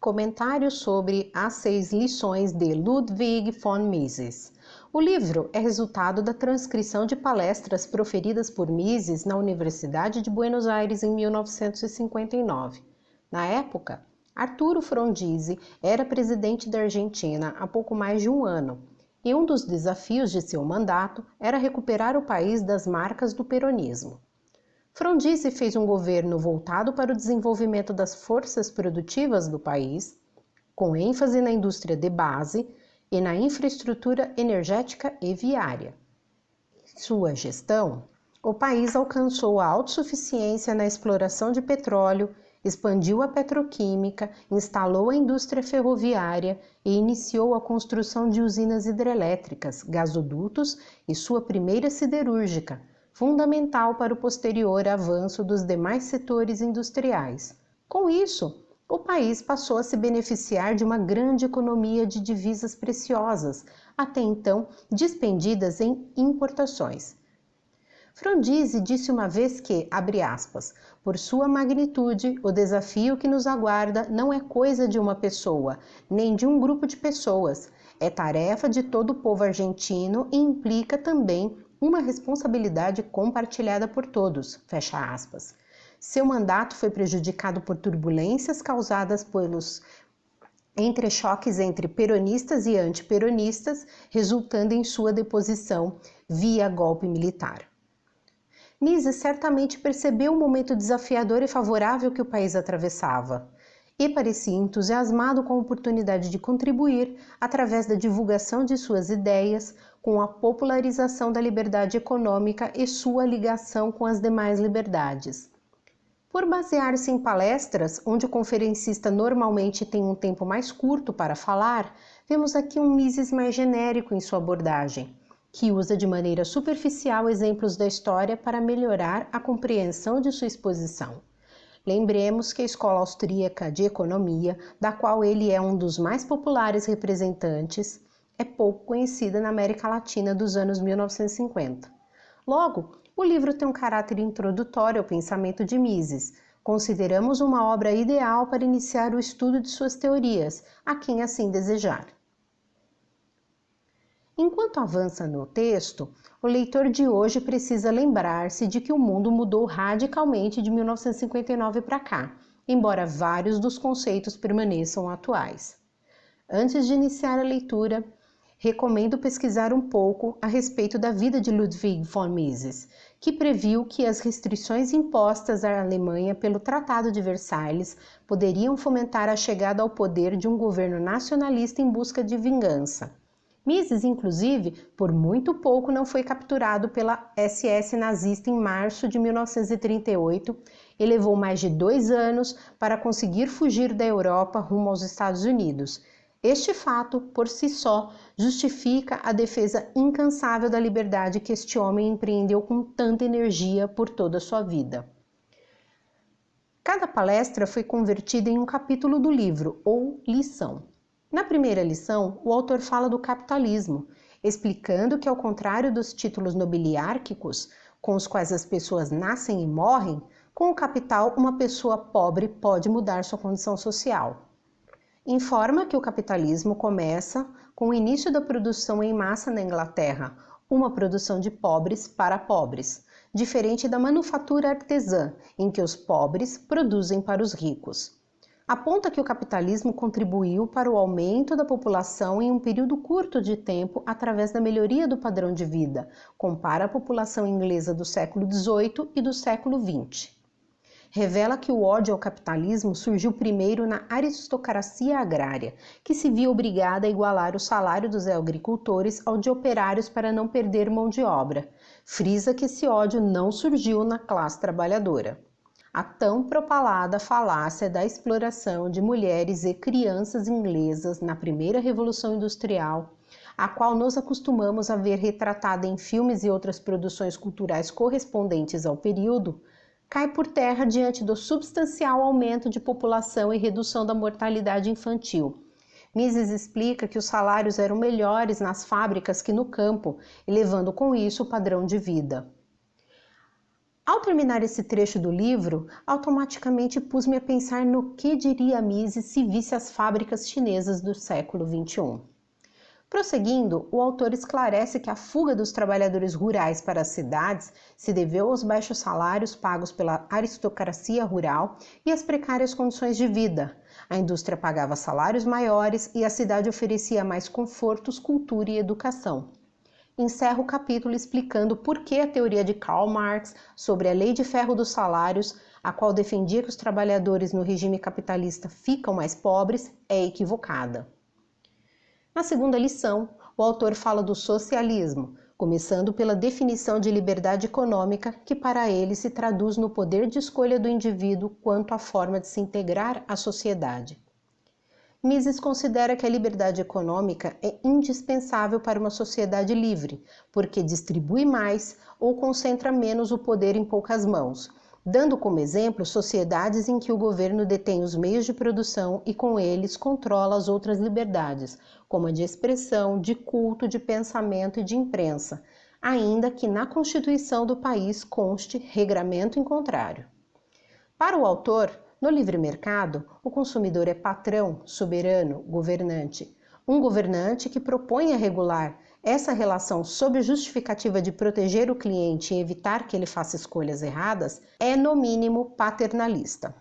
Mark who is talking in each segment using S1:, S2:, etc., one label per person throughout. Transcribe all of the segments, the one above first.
S1: Comentário sobre As 6 Lições de Ludwig von Mises. O livro é resultado da transcrição de palestras proferidas por Mises na Universidade de Buenos Aires em 1959. Na época, Arturo Frondizi era presidente da Argentina há pouco mais de um ano, e um dos desafios de seu mandato era recuperar o país das marcas do peronismo. Frondizi fez um governo voltado para o desenvolvimento das forças produtivas do país, com ênfase na indústria de base e na infraestrutura energética e viária. Em sua gestão, o país alcançou a autossuficiência na exploração de petróleo, expandiu a petroquímica, instalou a indústria ferroviária e iniciou a construção de usinas hidrelétricas, gasodutos e sua primeira siderúrgica, fundamental para o posterior avanço dos demais setores industriais. Com isso, o país passou a se beneficiar de uma grande economia de divisas preciosas, até então dispendidas em importações. Frondizi disse uma vez que, abre aspas, por sua magnitude, o desafio que nos aguarda não é coisa de uma pessoa, nem de um grupo de pessoas. É tarefa de todo o povo argentino e implica também uma responsabilidade compartilhada por todos, fecha aspas. Seu mandato foi prejudicado por turbulências causadas pelos entrechoques entre peronistas e antiperonistas, resultando em sua deposição via golpe militar. Mises certamente percebeu o momento desafiador e favorável que o país atravessava e parecia entusiasmado com a oportunidade de contribuir, através da divulgação de suas ideias, com a popularização da liberdade econômica e sua ligação com as demais liberdades. Por basear-se em palestras, onde o conferencista normalmente tem um tempo mais curto para falar, vemos aqui um Mises mais genérico em sua abordagem, que usa de maneira superficial exemplos da história para melhorar a compreensão de sua exposição. Lembremos que a Escola Austríaca de Economia, da qual ele é um dos mais populares representantes, é pouco conhecida na América Latina dos anos 1950. Logo, o livro tem um caráter introdutório ao pensamento de Mises. Consideramos uma obra ideal para iniciar o estudo de suas teorias, a quem assim desejar. Enquanto avança no texto, o leitor de hoje precisa lembrar-se de que o mundo mudou radicalmente de 1959 para cá, embora vários dos conceitos permaneçam atuais. Antes de iniciar a leitura, recomendo pesquisar um pouco a respeito da vida de Ludwig von Mises, que previu que as restrições impostas à Alemanha pelo Tratado de Versalhes poderiam fomentar a chegada ao poder de um governo nacionalista em busca de vingança. Mises, inclusive, por muito pouco não foi capturado pela SS nazista em março de 1938 e levou mais de 2 anos para conseguir fugir da Europa rumo aos Estados Unidos. Este fato, por si só, justifica a defesa incansável da liberdade que este homem empreendeu com tanta energia por toda a sua vida. Cada palestra foi convertida em um capítulo do livro, ou lição. Na primeira lição, o autor fala do capitalismo, explicando que, ao contrário dos títulos nobiliárquicos, com os quais as pessoas nascem e morrem, com o capital uma pessoa pobre pode mudar sua condição social. Informa que o capitalismo começa com o início da produção em massa na Inglaterra, uma produção de pobres para pobres, diferente da manufatura artesã, em que os pobres produzem para os ricos. Aponta que o capitalismo contribuiu para o aumento da população em um período curto de tempo através da melhoria do padrão de vida, compara a população inglesa do século XVIII e do século XX. Revela que o ódio ao capitalismo surgiu primeiro na aristocracia agrária, que se viu obrigada a igualar o salário dos agricultores ao de operários para não perder mão de obra. Frisa que esse ódio não surgiu na classe trabalhadora. A tão propalada falácia da exploração de mulheres e crianças inglesas na primeira Revolução Industrial, a qual nos acostumamos a ver retratada em filmes e outras produções culturais correspondentes ao período, cai por terra diante do substancial aumento de população e redução da mortalidade infantil. Mises explica que os salários eram melhores nas fábricas que no campo, elevando com isso o padrão de vida. Ao terminar esse trecho do livro, automaticamente pus-me a pensar no que diria Mises se visse as fábricas chinesas do século XXI. Prosseguindo, o autor esclarece que a fuga dos trabalhadores rurais para as cidades se deveu aos baixos salários pagos pela aristocracia rural e às precárias condições de vida. A indústria pagava salários maiores e a cidade oferecia mais confortos, cultura e educação. Encerra o capítulo explicando por que a teoria de Karl Marx sobre a lei de ferro dos salários, a qual defendia que os trabalhadores no regime capitalista ficam mais pobres, é equivocada. Na segunda lição, o autor fala do socialismo, começando pela definição de liberdade econômica, que para ele se traduz no poder de escolha do indivíduo quanto à forma de se integrar à sociedade. Mises considera que a liberdade econômica é indispensável para uma sociedade livre, porque distribui mais ou concentra menos o poder em poucas mãos, dando como exemplo sociedades em que o governo detém os meios de produção e com eles controla as outras liberdades, como a de expressão, de culto, de pensamento e de imprensa, ainda que na Constituição do país conste regramento em contrário. Para o autor, no livre mercado, o consumidor é patrão, soberano, governante. Um governante que propõe a regular essa relação sob justificativa de proteger o cliente e evitar que ele faça escolhas erradas é, no mínimo, paternalista.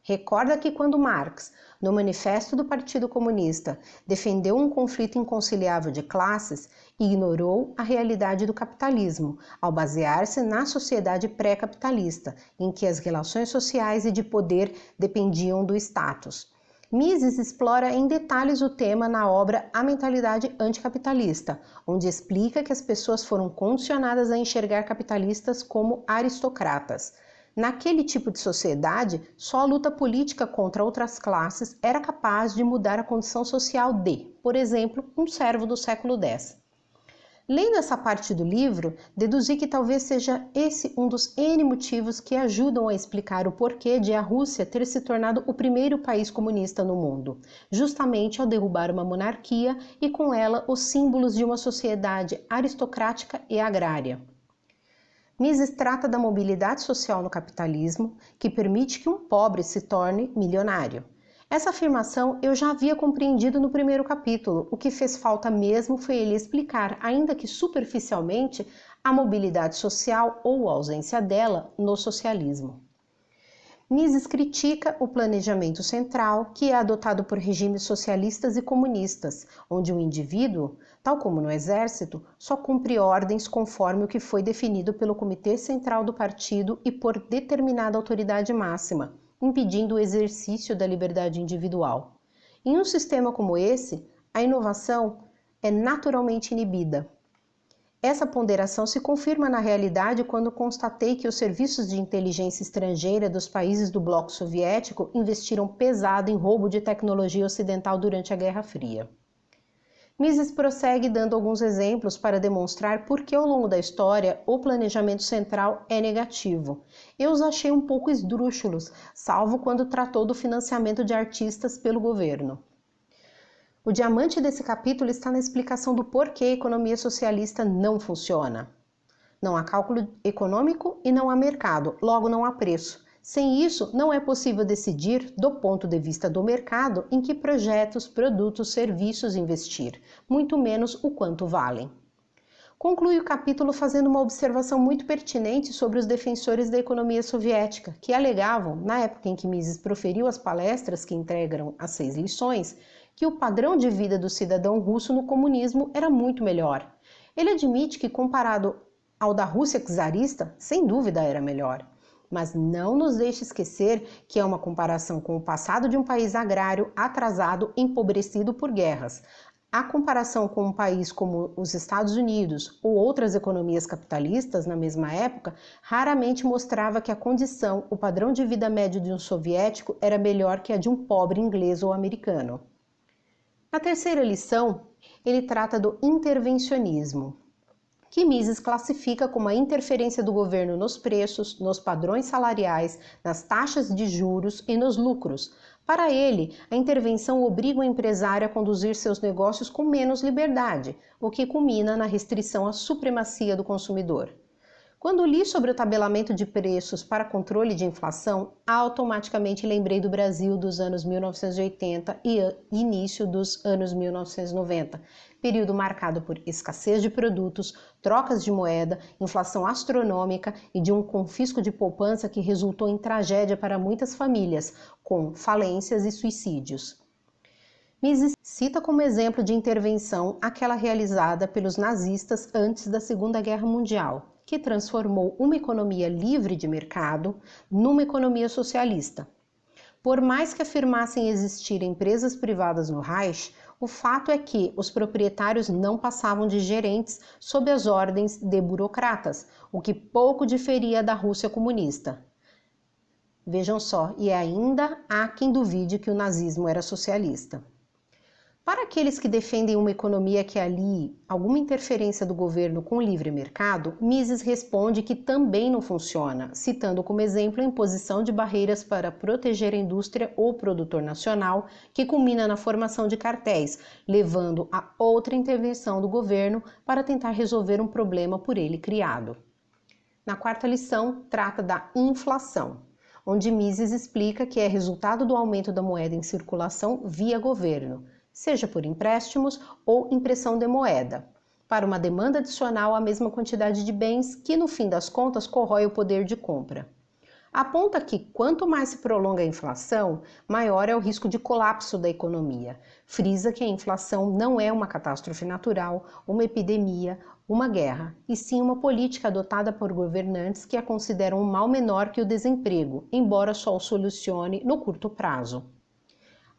S1: Recorda que quando Marx, no Manifesto do Partido Comunista, defendeu um conflito inconciliável de classes, ignorou a realidade do capitalismo, ao basear-se na sociedade pré-capitalista, em que as relações sociais e de poder dependiam do status. Mises explora em detalhes o tema na obra A Mentalidade Anticapitalista, onde explica que as pessoas foram condicionadas a enxergar capitalistas como aristocratas. Naquele tipo de sociedade, só a luta política contra outras classes era capaz de mudar a condição social de, por exemplo, um servo do século X. Lendo essa parte do livro, deduzi que talvez seja esse um dos N motivos que ajudam a explicar o porquê de a Rússia ter se tornado o primeiro país comunista no mundo, justamente ao derrubar uma monarquia e com ela os símbolos de uma sociedade aristocrática e agrária. Mises trata da mobilidade social no capitalismo, que permite que um pobre se torne milionário. Essa afirmação eu já havia compreendido no primeiro capítulo, o que fez falta mesmo foi ele explicar, ainda que superficialmente, a mobilidade social ou a ausência dela no socialismo. Mises critica o planejamento central, que é adotado por regimes socialistas e comunistas, onde o indivíduo, tal como no exército, só cumpre ordens conforme o que foi definido pelo Comitê Central do Partido e por determinada autoridade máxima, impedindo o exercício da liberdade individual. Em um sistema como esse, a inovação é naturalmente inibida. Essa ponderação se confirma na realidade quando constatei que os serviços de inteligência estrangeira dos países do bloco soviético investiram pesado em roubo de tecnologia ocidental durante a Guerra Fria. Mises prossegue dando alguns exemplos para demonstrar por que ao longo da história o planejamento central é negativo. Eu os achei um pouco esdrúxulos, salvo quando tratou do financiamento de artistas pelo governo. O diamante desse capítulo está na explicação do porquê a economia socialista não funciona. Não há cálculo econômico e não há mercado, logo não há preço. Sem isso, não é possível decidir, do ponto de vista do mercado, em que projetos, produtos, serviços investir, muito menos o quanto valem. Conclui o capítulo fazendo uma observação muito pertinente sobre os defensores da economia soviética, que alegavam, na época em que Mises proferiu as palestras que integram as 6 lições, que o padrão de vida do cidadão russo no comunismo era muito melhor. Ele admite que, comparado ao da Rússia czarista, sem dúvida era melhor. Mas não nos deixe esquecer que é uma comparação com o passado de um país agrário, atrasado, empobrecido por guerras. A comparação com um país como os Estados Unidos ou outras economias capitalistas na mesma época raramente mostrava que a condição, o padrão de vida médio de um soviético era melhor que a de um pobre inglês ou americano. Na terceira lição, ele trata do intervencionismo, que Mises classifica como a interferência do governo nos preços, nos padrões salariais, nas taxas de juros e nos lucros. Para ele, a intervenção obriga o empresário a conduzir seus negócios com menos liberdade, o que culmina na restrição à supremacia do consumidor. Quando li sobre o tabelamento de preços para controle de inflação, automaticamente lembrei do Brasil dos anos 1980 e início dos anos 1990, período marcado por escassez de produtos, trocas de moeda, inflação astronômica e de um confisco de poupança que resultou em tragédia para muitas famílias, com falências e suicídios. Mises cita como exemplo de intervenção aquela realizada pelos nazistas antes da Segunda Guerra Mundial, que transformou uma economia livre de mercado numa economia socialista. Por mais que afirmassem existir empresas privadas no Reich, o fato é que os proprietários não passavam de gerentes sob as ordens de burocratas, o que pouco diferia da Rússia comunista. Vejam só, e ainda há quem duvide que o nazismo era socialista. Para aqueles que defendem uma economia que alie alguma interferência do governo com o livre mercado, Mises responde que também não funciona, citando como exemplo a imposição de barreiras para proteger a indústria ou produtor nacional, que culmina na formação de cartéis, levando a outra intervenção do governo para tentar resolver um problema por ele criado. Na quarta lição, trata da inflação, onde Mises explica que é resultado do aumento da moeda em circulação via governo, seja por empréstimos ou impressão de moeda, para uma demanda adicional à mesma quantidade de bens que, no fim das contas, corrói o poder de compra. Aponta que quanto mais se prolonga a inflação, maior é o risco de colapso da economia. Frisa que a inflação não é uma catástrofe natural, uma epidemia, uma guerra, e sim uma política adotada por governantes que a consideram um mal menor que o desemprego, embora só o solucione no curto prazo.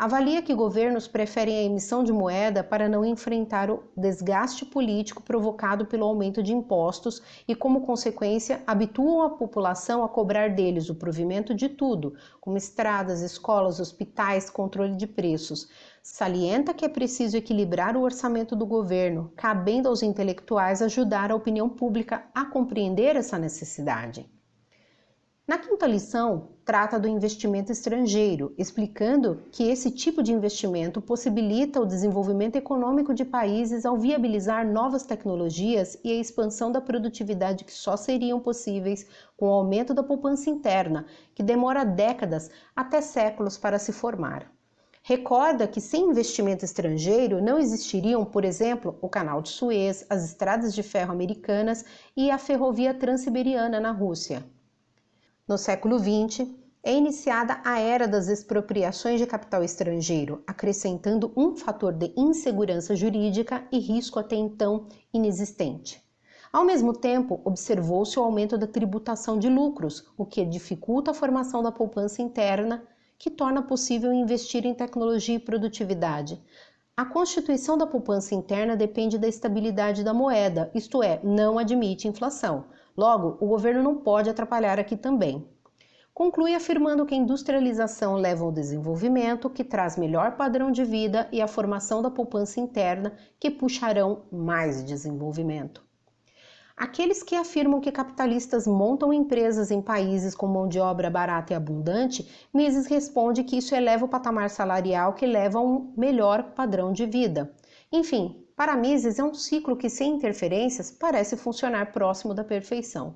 S1: Avalia que governos preferem a emissão de moeda para não enfrentar o desgaste político provocado pelo aumento de impostos e, como consequência, habituam a população a cobrar deles o provimento de tudo, como estradas, escolas, hospitais, controle de preços. Salienta que é preciso equilibrar o orçamento do governo, cabendo aos intelectuais ajudar a opinião pública a compreender essa necessidade. Na quinta lição, trata do investimento estrangeiro, explicando que esse tipo de investimento possibilita o desenvolvimento econômico de países ao viabilizar novas tecnologias e a expansão da produtividade que só seriam possíveis com o aumento da poupança interna, que demora décadas até séculos para se formar. Recorda que sem investimento estrangeiro não existiriam, por exemplo, o Canal de Suez, as estradas de ferro americanas e a ferrovia transiberiana na Rússia. No século XX, é iniciada a era das expropriações de capital estrangeiro, acrescentando um fator de insegurança jurídica e risco até então inexistente. Ao mesmo tempo, observou-se o aumento da tributação de lucros, o que dificulta a formação da poupança interna, que torna possível investir em tecnologia e produtividade. A constituição da poupança interna depende da estabilidade da moeda, isto é, não admite inflação. Logo, o governo não pode atrapalhar aqui também. Conclui afirmando que a industrialização leva ao desenvolvimento, que traz melhor padrão de vida e a formação da poupança interna, que puxarão mais desenvolvimento. Aqueles que afirmam que capitalistas montam empresas em países com mão de obra barata e abundante, Mises responde que isso eleva o patamar salarial que leva a um melhor padrão de vida. Enfim, para Mises é um ciclo que, sem interferências, parece funcionar próximo da perfeição.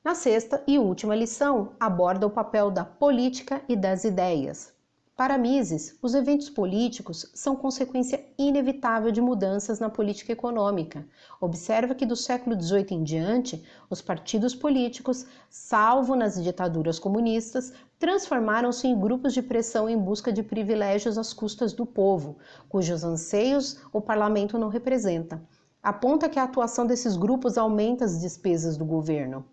S1: Na sexta e última lição, aborda o papel da política e das ideias. Para Mises, os eventos políticos são consequência inevitável de mudanças na política econômica. Observa que do século XVIII em diante, os partidos políticos, salvo nas ditaduras comunistas, transformaram-se em grupos de pressão em busca de privilégios às custas do povo, cujos anseios o parlamento não representa. Aponta que a atuação desses grupos aumenta as despesas do governo.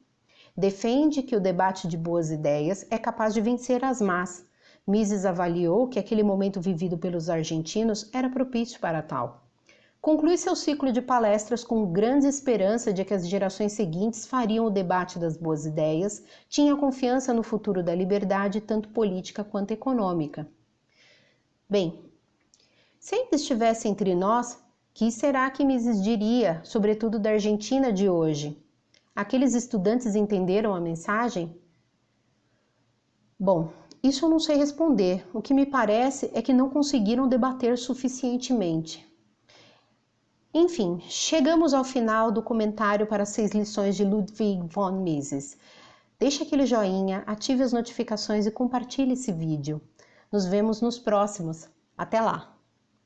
S1: Defende que o debate de boas ideias é capaz de vencer as más. Mises avaliou que aquele momento vivido pelos argentinos era propício para tal. Conclui seu ciclo de palestras com grande esperança de que as gerações seguintes fariam o debate das boas ideias, tinha confiança no futuro da liberdade, tanto política quanto econômica. Bem, se ainda estivesse entre nós, que será que Mises diria, sobretudo da Argentina de hoje? Aqueles estudantes entenderam a mensagem? Bom, isso eu não sei responder. O que me parece é que não conseguiram debater suficientemente. Enfim, chegamos ao final do comentário para 6 lições de Ludwig von Mises. Deixe aquele joinha, ative as notificações e compartilhe esse vídeo. Nos vemos nos próximos. Até lá!